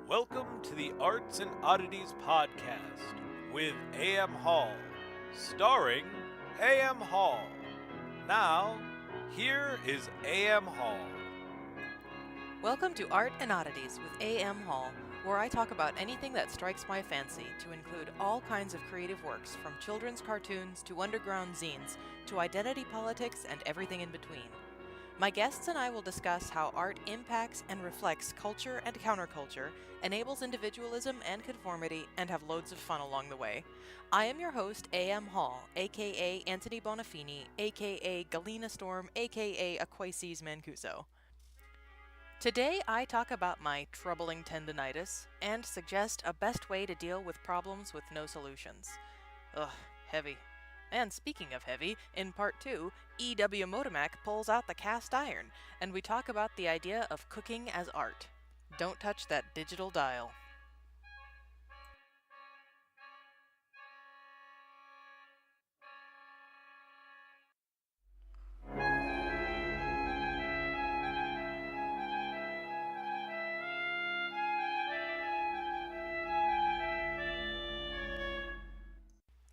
Welcome to the Arts and Oddities podcast with A.M. Hall, starring A.M. Hall. Now, here is A.M. Hall. Welcome to Art and Oddities with A.M. Hall, where I talk about anything that strikes my fancy, to include all kinds of creative works, from children's cartoons to underground zines, to identity politics and everything in between. My guests and I will discuss how art impacts and reflects culture and counterculture, enables individualism and conformity, and have loads of fun along the way. I am your host, A.M. Hall, aka Anthony Bonafini, aka Galena Storm, aka Aquaces Mancuso. Today I talk about my troubling tendinitis and suggest a best way to deal with problems with no solutions. Ugh, heavy. And speaking of heavy, in part 2, E.W Modemac pulls out the cast iron, and we talk about the idea of cooking as art. Don't touch that digital dial.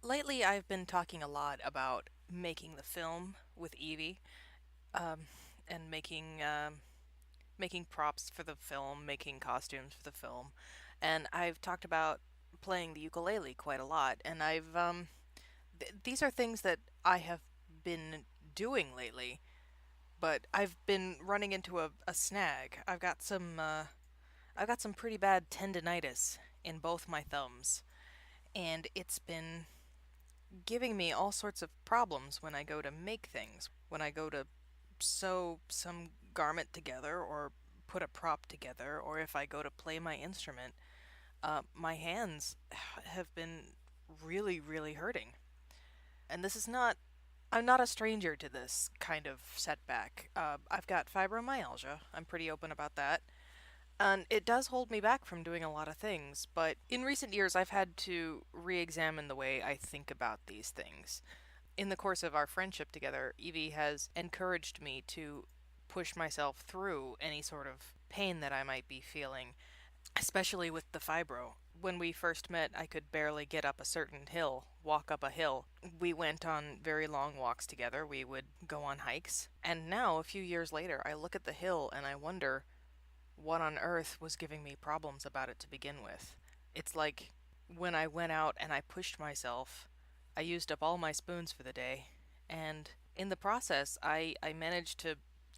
Lately I've been talking a lot about making the film with Evie, and making props for the film, making costumes for the film, and I've talked about playing the ukulele quite a lot, and these are things that I have been doing lately, but I've been running into a snag. I've got some pretty bad tendinitis in both my thumbs, and it's been giving me all sorts of problems when I go to make things, when I go to sew some garment together or put a prop together, or if I go to play my instrument. My hands have been really, really hurting. And I'm not a stranger to this kind of setback. I've got fibromyalgia. I'm pretty open about that. And it does hold me back from doing a lot of things, but in recent years I've had to re-examine the way I think about these things. In the course of our friendship together, Evie has encouraged me to push myself through any sort of pain that I might be feeling, especially with the fibro. When we first met, I could barely get up a certain hill, walk up a hill. We went on very long walks together, we would go on hikes, and now, a few years later, I look at the hill and I wonder what on earth was giving me problems about it to begin with. It's like when I went out and I pushed myself, I used up all my spoons for the day, and in the process, I managed to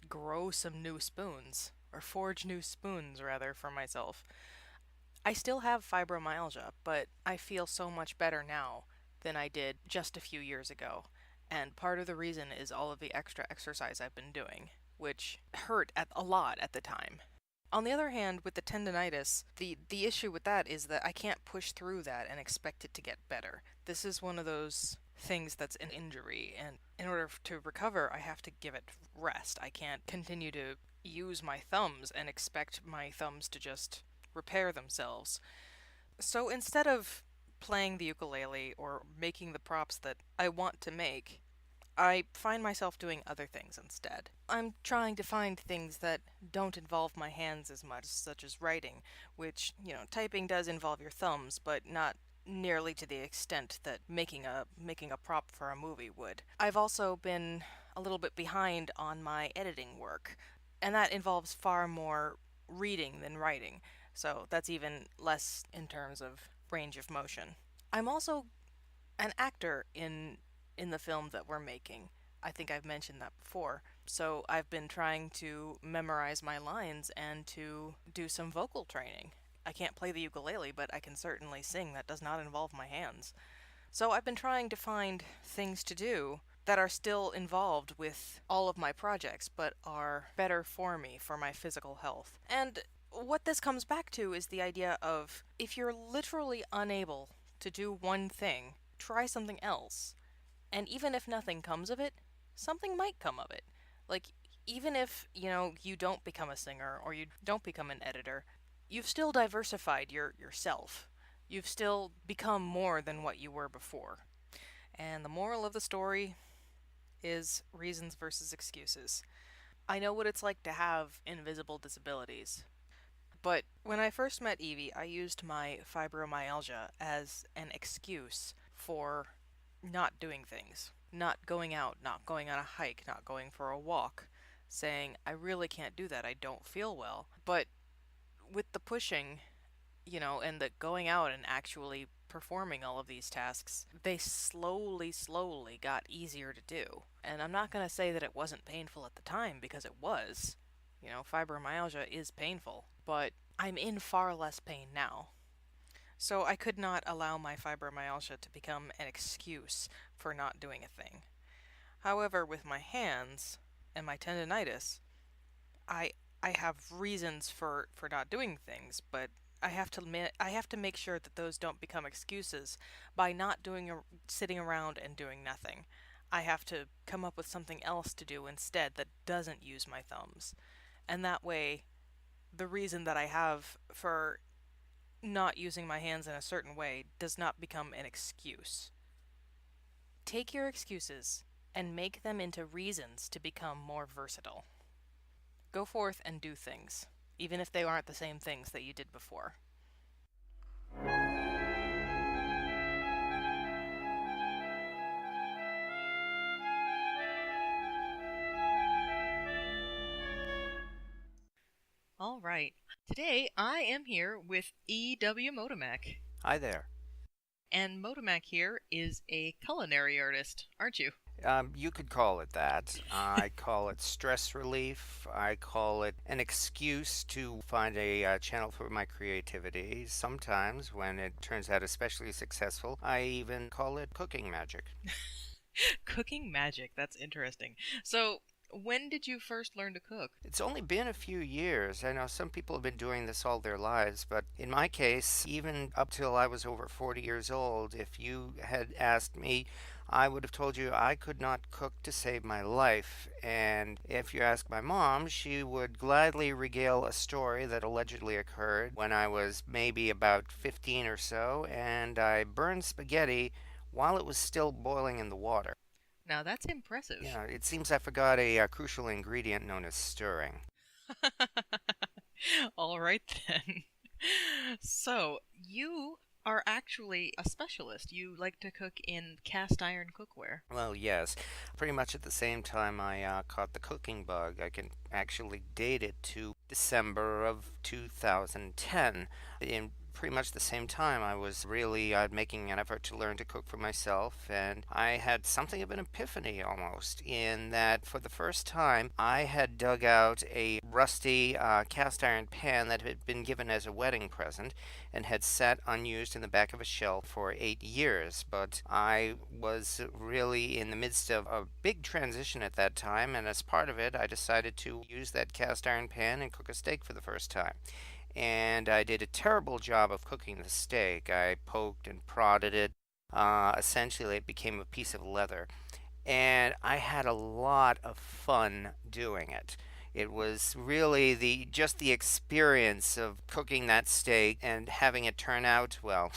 grow some new spoons, or forge new spoons, rather, for myself. I still have fibromyalgia, but I feel so much better now than I did just a few years ago, and part of the reason is all of the extra exercise I've been doing, which hurt a lot at the time. On the other hand, with the tendinitis, the issue with that is that I can't push through that and expect it to get better. This is one of those things that's an injury, and in order to recover, I have to give it rest. I can't continue to use my thumbs and expect my thumbs to just repair themselves. So instead of playing the ukulele or making the props that I want to make, I find myself doing other things instead. I'm trying to find things that don't involve my hands as much, such as writing, which, typing does involve your thumbs, but not nearly to the extent that making a prop for a movie would. I've also been a little bit behind on my editing work, and that involves far more reading than writing, so that's even less in terms of range of motion. I'm also an actor in the film that we're making. I think I've mentioned that before. So I've been trying to memorize my lines and to do some vocal training. I can't play the ukulele, but I can certainly sing. That does not involve my hands. So I've been trying to find things to do that are still involved with all of my projects, but are better for me, for my physical health. And what this comes back to is the idea of, if you're literally unable to do one thing, try something else. And even if nothing comes of it, something might come of it. Like, even if, you don't become a singer or you don't become an editor, you've still diversified yourself. You've still become more than what you were before. And the moral of the story is reasons versus excuses. I know what it's like to have invisible disabilities. But when I first met Evie, I used my fibromyalgia as an excuse for not doing things, not going out, not going on a hike, not going for a walk, saying, I really can't do that, I don't feel well. But with the pushing, and the going out and actually performing all of these tasks, they slowly got easier to do. And I'm not going to say that it wasn't painful at the time, because it was. Fibromyalgia is painful, but I'm in far less pain now. So I could not allow my fibromyalgia to become an excuse for not doing a thing. However, with my hands and my tendonitis, I I have reasons for not doing things, but I have to make sure that those don't become excuses by not sitting around and doing nothing. I have to come up with something else to do instead that doesn't use my thumbs. And that way, the reason that I have for not using my hands in a certain way does not become an excuse. Take your excuses and make them into reasons to become more versatile. Go forth and do things, even if they aren't the same things that you did before. All right. Today I am here with E.W Modemac. Hi there. And Modemac here is a culinary artist, aren't you? You could call it that. I call it stress relief. I call it an excuse to find a channel for my creativity. Sometimes, when it turns out especially successful, I even call it cooking magic. Cooking magic, that's interesting. So, when did you first learn to cook? It's only been a few years. I know some people have been doing this all their lives, but in my case, even up till I was over 40 years old, if you had asked me, I would have told you I could not cook to save my life. And if you ask my mom, she would gladly regale a story that allegedly occurred when I was maybe about 15 or so, and I burned spaghetti while it was still boiling in the water. Now that's impressive. Yeah, it seems I forgot a crucial ingredient known as stirring. All right then. So, you are actually a specialist. You like to cook in cast iron cookware. Well, yes. Pretty much at the same time I caught the cooking bug. I can actually date it to December of 2010. In pretty much the same time, I was really making an effort to learn to cook for myself, and I had something of an epiphany almost, in that for the first time I had dug out a rusty cast iron pan that had been given as a wedding present and had sat unused in the back of a shelf for 8 years. But I was really in the midst of a big transition at that time, and as part of it, I decided to use that cast iron pan and cook a steak for the first time. And I did a terrible job of cooking the steak. I poked and prodded it. Essentially, it became a piece of leather. And I had a lot of fun doing it. It was really just the experience of cooking that steak and having it turn out, well,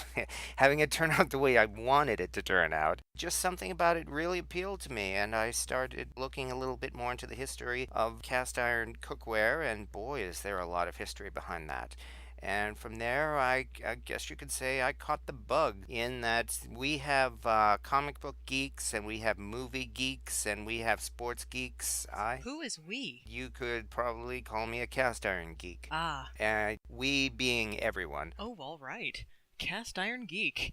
having it turn out the way I wanted it to turn out. Just something about it really appealed to me, and I started looking a little bit more into the history of cast iron cookware, and boy, is there a lot of history behind that. And from there, I guess you could say I caught the bug, in that we have comic book geeks, and we have movie geeks, and we have sports geeks. Who is we? You could probably call me a cast iron geek. Ah. We being everyone. Oh, all right. Cast Iron Geek.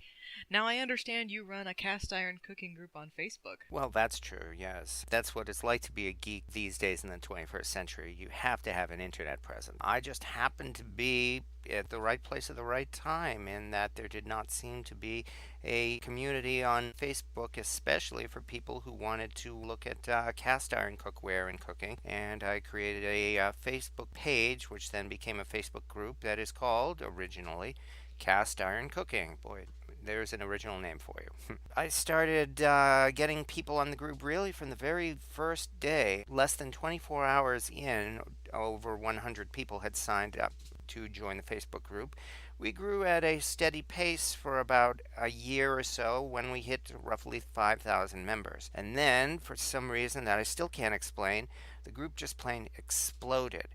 Now I understand you run a cast iron cooking group on Facebook. Well, that's true, yes. That's what it's like to be a geek these days in the 21st century. You have to have an internet presence. I just happened to be at the right place at the right time, in that there did not seem to be a community on Facebook, especially for people who wanted to look at cast iron cookware and cooking. And I created a Facebook page, which then became a Facebook group that is called, originally, Cast Iron Cooking. Boy, there's an original name for you. I started getting people on the group really from the very first day. Less than 24 hours in, over 100 people had signed up to join the Facebook group. We grew at a steady pace for about a year or so, when we hit roughly 5,000 members. And then, for some reason that I still can't explain, the group just plain exploded.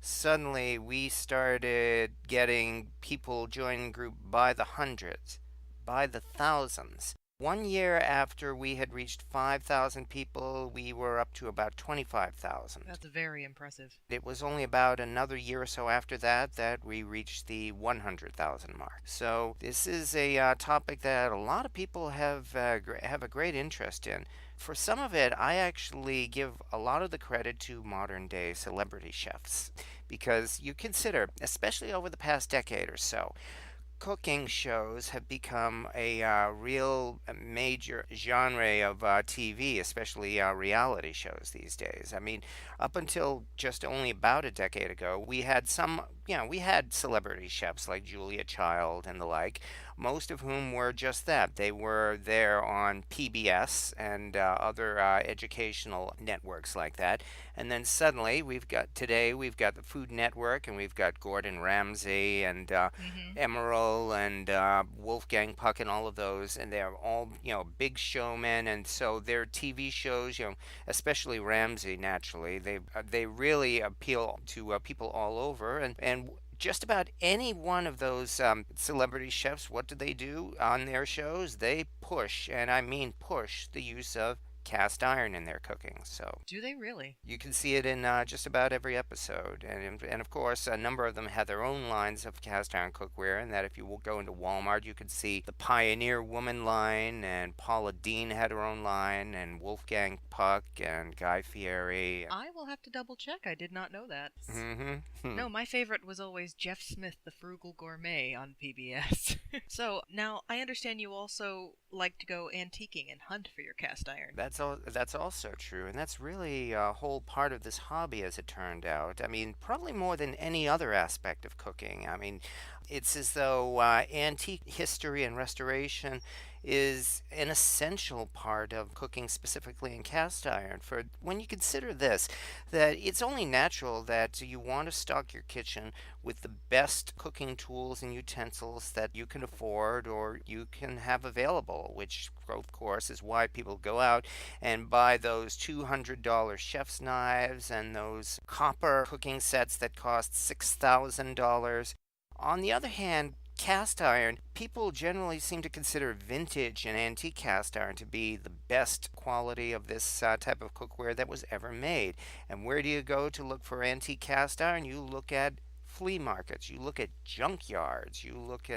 suddenly we started getting people joining the group by the hundreds, by the thousands. 1 year after we had reached 5,000 people, we were up to about 25,000. That's very impressive. It was only about another year or so after that that we reached the 100,000 mark. So this is a topic that a lot of people have a great interest in. For some of it, I actually give a lot of the credit to modern day celebrity chefs because you consider, especially over the past decade or so, cooking shows have become a real major genre of TV, especially reality shows these days. I mean, up until just only about a decade ago, we had we had celebrity chefs like Julia Child and the like, most of whom were just that. They were there on PBS and other educational networks like that. And then suddenly we've got the Food Network and we've got Gordon Ramsay and Mm-hmm. Emerald and Wolfgang Puck and all of those, and they're all big showmen, and so their TV shows, especially Ramsay, naturally, they really appeal to people all over, and just about any one of those celebrity chefs, what do they do on their shows? They push, and I mean push, the use of cast iron in their cooking. So Do they really? you can see it in just about every episode, and of course, a number of them have their own lines of cast iron cookware. And that if you will go into Walmart, you can see the Pioneer Woman line, and Paula Deen had her own line, and Wolfgang Puck and Guy Fieri. I will have to double check. I did not know that. Mm-hmm. No, my favorite was always Jeff Smith, the Frugal Gourmet on PBS. So now I understand you also like to go antiquing and hunt for your cast iron. That's also true, and that's really a whole part of this hobby, as it turned out. I mean, probably more than any other aspect of cooking. I mean, it's as though antique history and restoration is an essential part of cooking, specifically in cast iron. For when you consider this, that it's only natural that you want to stock your kitchen with the best cooking tools and utensils that you can afford or you can have available, which of course is why people go out and buy those $200 chef's knives and those copper cooking sets that cost $6,000. On the other hand, cast iron, people generally seem to consider vintage and antique cast iron to be the best quality of this type of cookware that was ever made. And where do you go to look for antique cast iron? You look at flea markets, you look at junkyards, you look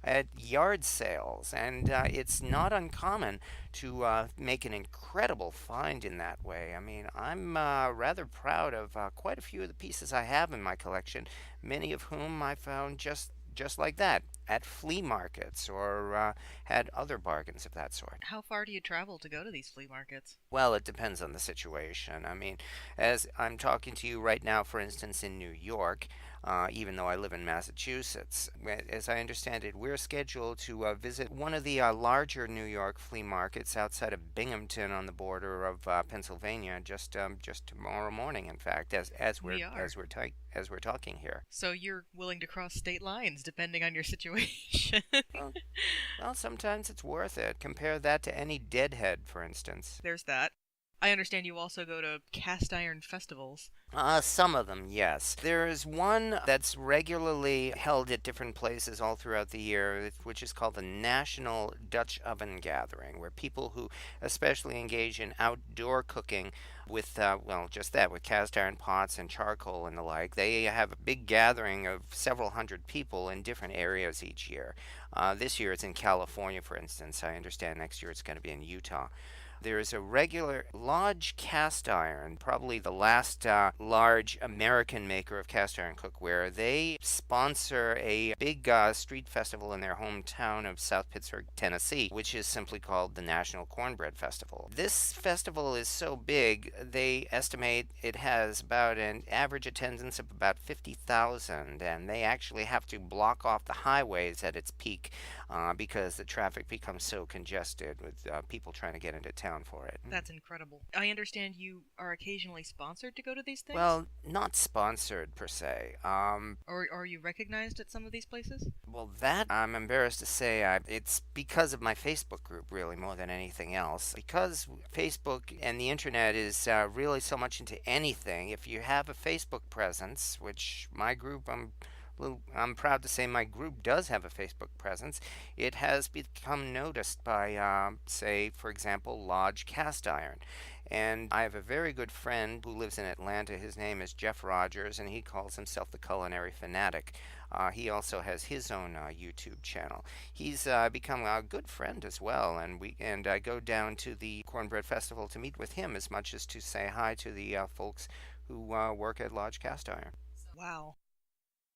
at yard sales, and it's not uncommon to make an incredible find in that way. I mean, I'm rather proud of quite a few of the pieces I have in my collection, many of whom I found just like that at flea markets or had other bargains of that sort. How far do you travel to go to these flea markets? Well, it depends on the situation. I mean, as I'm talking to you right now, for instance, in New York, even though I live in Massachusetts, as I understand it, we're scheduled to visit one of the larger New York flea markets outside of Binghamton on the border of Pennsylvania just tomorrow morning. In fact, We are. as we're talking here. So you're willing to cross state lines depending on your situation. Well, well, sometimes it's worth it. Compare that to any deadhead, for instance. There's that. I understand you also go to cast iron festivals. Some of them, yes. There's one that's regularly held at different places all throughout the year, which is called the National Dutch Oven Gathering, where people who especially engage in outdoor cooking with, well, just that, with cast iron pots and charcoal and the like, they have a big gathering of several hundred people in different areas each year. This year it's in California, for instance. I understand next year it's going to be in Utah. There is a regular Lodge Cast Iron, probably the last large American maker of cast iron cookware. They sponsor a big street festival in their hometown of South Pittsburgh, Tennessee, which is simply called the National Cornbread Festival. This festival is so big, they estimate it has about an average attendance of about 50,000, and they actually have to block off the highways at its peak because the traffic becomes so congested with people trying to get into town down for it. That's incredible. I understand you are occasionally sponsored to go to these things? Well, not sponsored per se. Or are you recognized at some of these places? Well, that I'm embarrassed to say, it's because of my Facebook group, really, more than anything else. Because Facebook and the internet is really so much into anything. If you have a Facebook presence, which my group, I'm proud to say my group does have a Facebook presence. It has become noticed by, say, for example, Lodge Cast Iron. And I have a very good friend who lives in Atlanta. His name is Jeff Rogers, and he calls himself the Culinary Fanatic. He also has his own YouTube channel. He's become a good friend as well, and I go down to the Cornbread Festival to meet with him as much as to say hi to the folks who work at Lodge Cast Iron. Wow.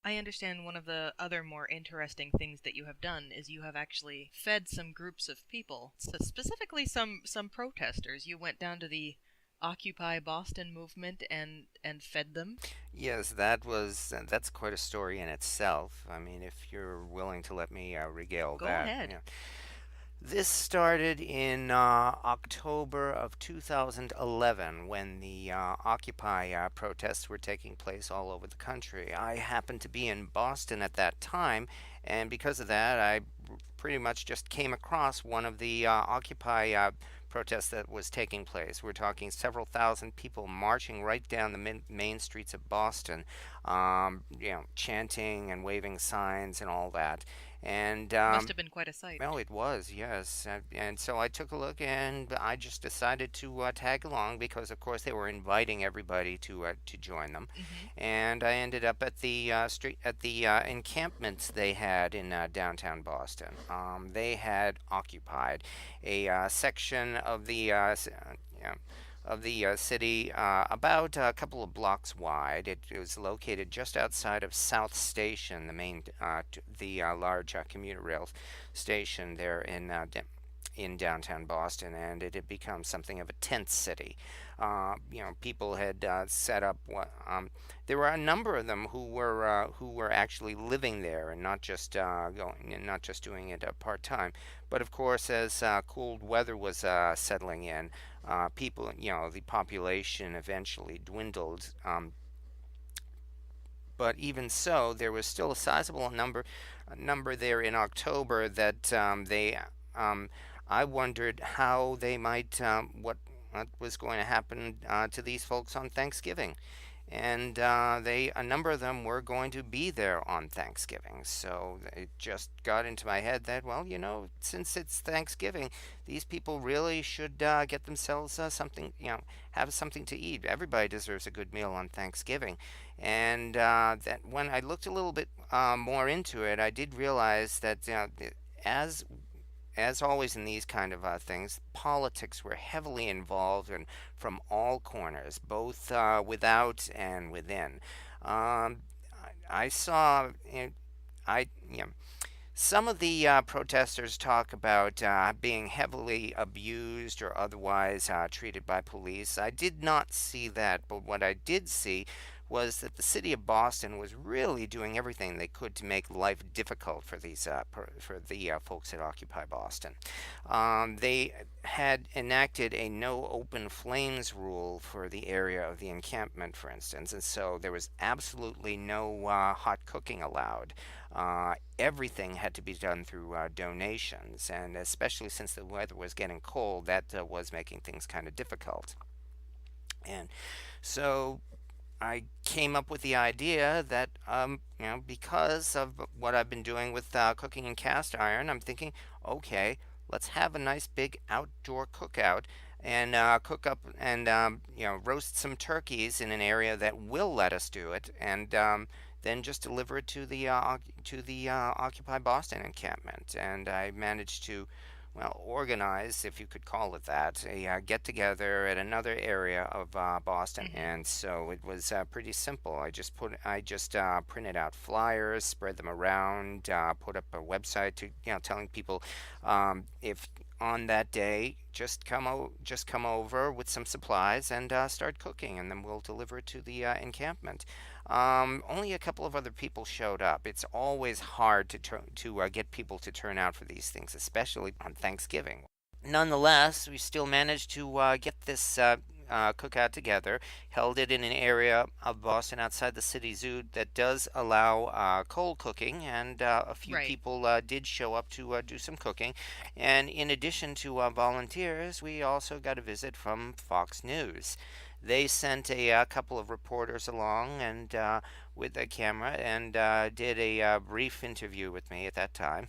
I understand one of the other more interesting things that you have done is you have actually fed some groups of people, so specifically some protesters. You went down to the Occupy Boston movement and fed them. Yes, that's quite a story in itself. I mean, if you're willing to let me regale Go that. ahead. Yeah. This started in October of 2011 when the Occupy protests were taking place all over the country. I happened to be in Boston at that time, and because of that, I pretty much just came across one of the Occupy protests that was taking place. We're talking several thousand people marching right down the main streets of Boston, chanting and waving signs and all that. And Must have been quite a sight. well, it was, yes. And so I took a look and I just decided to tag along because, of course, they were inviting everybody to join them. And I ended up at the encampments they had in downtown Boston. They had occupied a section of the city about a couple of blocks wide. It was located just outside of South Station, the main, the large commuter rail station there in downtown Boston, and it had become something of a tent city. People had set up. There were a number of them who were actually living there and not just going and not just doing it part time. But of course, as cold weather was settling in, people, the population eventually dwindled. But even so, there was still a sizable number there in October that I wondered how they might, what was going to happen to these folks on Thanksgiving. And a number of them were going to be there on Thanksgiving. So it just got into my head that, well, since it's Thanksgiving, these people really should get themselves something, have something to eat. Everybody deserves a good meal on Thanksgiving. And that when I looked a little bit more into it, I did realize that, as as always in these kind of things, politics were heavily involved and from all corners, both without and within. Um, I saw, I some of the protesters talk about being heavily abused or otherwise treated by police. I did not see that, but what I did see was that the city of Boston was really doing everything they could to make life difficult for for the folks at Occupy Boston. They had enacted a no open flames rule for the area of the encampment, for instance, and so there was absolutely no hot cooking allowed. Everything had to be done through donations, and especially since the weather was getting cold, that was making things kind of difficult. And so I came up with the idea that, because of what I've been doing with cooking in cast iron, I'm thinking, okay, let's have a nice big outdoor cookout and cook up and roast some turkeys in an area that will let us do it, and then just deliver it to the Occupy Boston encampment. And I managed to, well, organize, if you could call it that, a get together at another area of Boston, and so it was pretty simple. I just printed out flyers, spread them around, put up a website to telling people if on that day just come over with some supplies and start cooking, and then we'll deliver it to the encampment. Only a couple of other people showed up. It's always hard to get people to turn out for these things, especially on Thanksgiving. Nonetheless, we still managed to get this cookout together, held it in an area of Boston outside the city zoo that does allow cold cooking, and a few Right. people did show up to do some cooking. And in addition to volunteers, we also got a visit from Fox News. They sent a couple of reporters along and with a camera and did a brief interview with me at that time,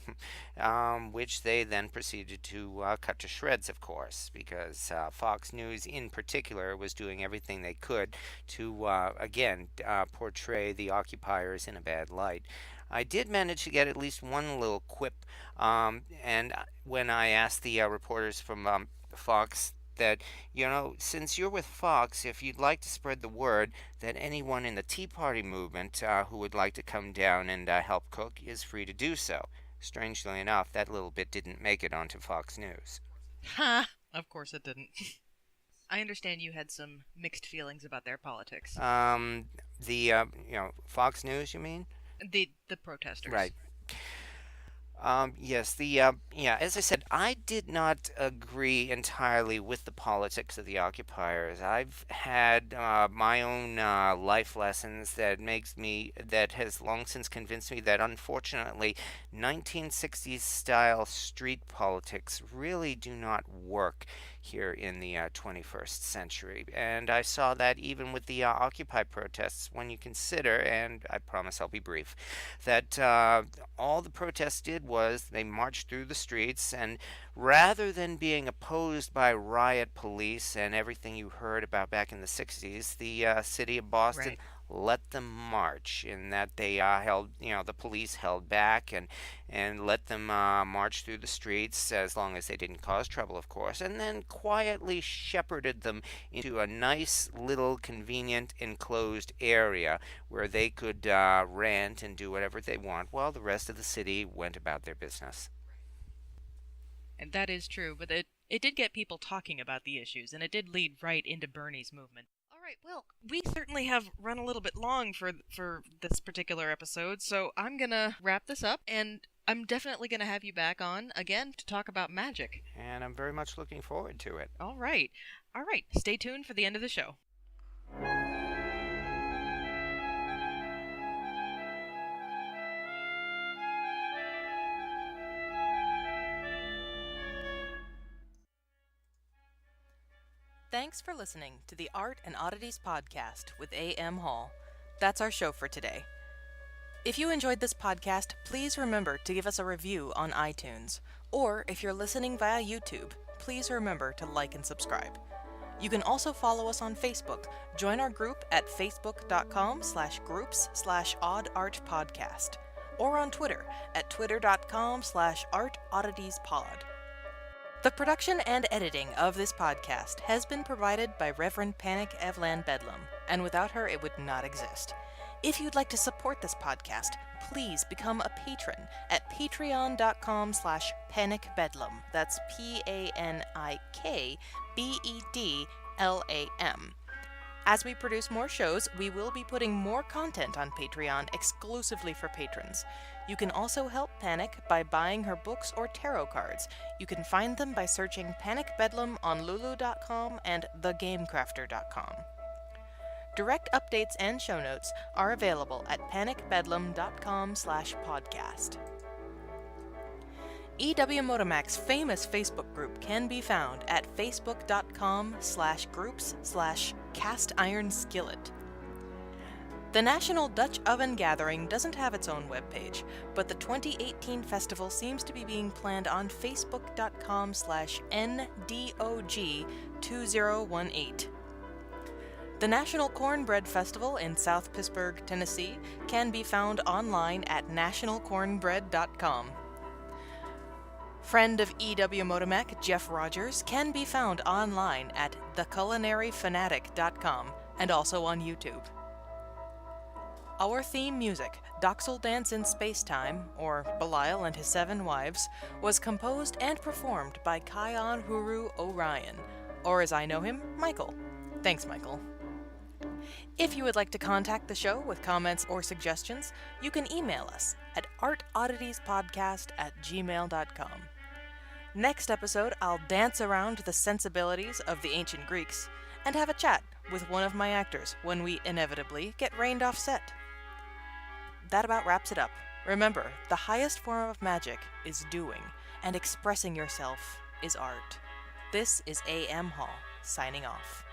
which they then proceeded to cut to shreds, of course, because Fox News in particular was doing everything they could to, again, portray the occupiers in a bad light. I did manage to get at least one little quip, and when I asked the reporters from Fox that, since you're with Fox, if you'd like to spread the word that anyone in the Tea Party movement who would like to come down and help cook is free to do so. Strangely enough, that little bit didn't make it onto Fox News. Ha! Of course it didn't. I understand you had some mixed feelings about their politics. Fox News, you mean? The protesters. Right. Yes, as I said, I did not agree entirely with the politics of the occupiers. I've had my own life lessons that has long since convinced me that unfortunately 1960s style street politics really do not work here in the 21st century. And I saw that even with the Occupy protests when you consider, and I promise I'll be brief, that all the protests did was they marched through the streets, and rather than being opposed by riot police and everything you heard about back in the 60s, the city of Boston Right. let them march, in that they the police held back and let them march through the streets as long as they didn't cause trouble, of course, and then quietly shepherded them into a nice little convenient enclosed area where they could rant and do whatever they want while the rest of the city went about their business. And that is true, but it did get people talking about the issues, and it did lead right into Bernie's movement. All right, well, we certainly have run a little bit long for this particular episode, so I'm gonna wrap this up, and I'm definitely gonna have you back on again to talk about magic. And I'm very much looking forward to it. All right. Stay tuned for the end of the show. Thanks for listening to the Art and Oddities podcast with A.M. Hall. That's our show for today. If you enjoyed this podcast, please remember to give us a review on iTunes. Or if you're listening via YouTube, please remember to like and subscribe. You can also follow us on Facebook. Join our group at facebook.com/groups/oddartpodcast. Or on Twitter at twitter.com/artodditiespod. The production and editing of this podcast has been provided by Reverend Panic Evlan Bedlam, and without her it would not exist. If you'd like to support this podcast, please become a patron at patreon.com/panicbedlam. That's PANIKBEDLAM. As we produce more shows, we will be putting more content on Patreon exclusively for patrons. You can also help Panic by buying her books or tarot cards. You can find them by searching Panic Bedlam on lulu.com and thegamecrafter.com. Direct updates and show notes are available at panicbedlam.com/podcast. E.W Modemac's famous Facebook group can be found at facebook.com/groups/castironskillet. The National Dutch Oven Gathering doesn't have its own webpage, but the 2018 festival seems to be being planned on facebook.com/ndog2018. The National Cornbread Festival in South Pittsburgh, Tennessee can be found online at nationalcornbread.com. Friend of E.W Modemac, Jeff Rogers, can be found online at theculinaryfanatic.com and also on YouTube. Our theme music, Doxel Dance in Spacetime, or Belial and His Seven Wives, was composed and performed by Kion Huru Orion, or as I know him, Michael. Thanks, Michael. If you would like to contact the show with comments or suggestions, you can email us at artodditiespodcast@gmail.com. Next episode, I'll dance around the sensibilities of the ancient Greeks and have a chat with one of my actors when we inevitably get rained off set. That about wraps it up. Remember, the highest form of magic is doing, and expressing yourself is art. This is A.M. Hall, signing off.